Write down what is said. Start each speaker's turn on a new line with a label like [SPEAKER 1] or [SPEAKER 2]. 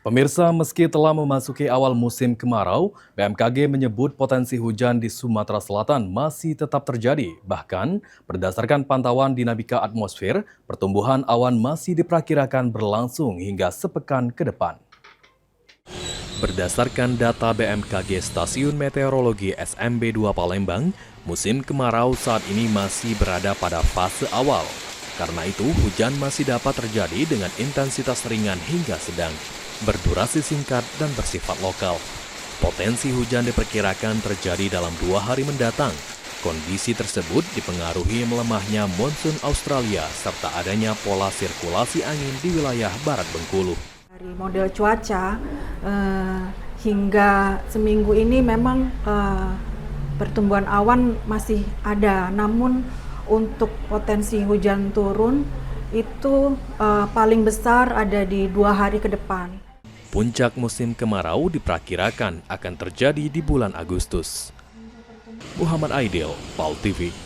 [SPEAKER 1] Pemirsa, meski telah memasuki awal musim kemarau, BMKG menyebut potensi hujan di Sumatera Selatan masih tetap terjadi. Bahkan, berdasarkan pantauan dinamika atmosfer, pertumbuhan awan masih diperkirakan berlangsung hingga sepekan ke depan. Berdasarkan data BMKG Stasiun Meteorologi SMB2 Palembang, musim kemarau saat ini masih berada pada fase awal. Karena itu, hujan masih dapat terjadi dengan intensitas ringan hingga sedang, berdurasi singkat dan bersifat lokal. Potensi hujan diperkirakan terjadi dalam 2 hari mendatang. Kondisi tersebut dipengaruhi melemahnya monsun Australia serta adanya pola sirkulasi angin di wilayah barat Bengkulu.
[SPEAKER 2] Dari model cuaca hingga seminggu ini memang pertumbuhan awan masih ada, namun untuk potensi hujan turun itu paling besar ada di 2 hari ke depan.
[SPEAKER 1] Puncak musim kemarau diperkirakan akan terjadi di bulan Agustus. Muhammad Aidil, PAL TV.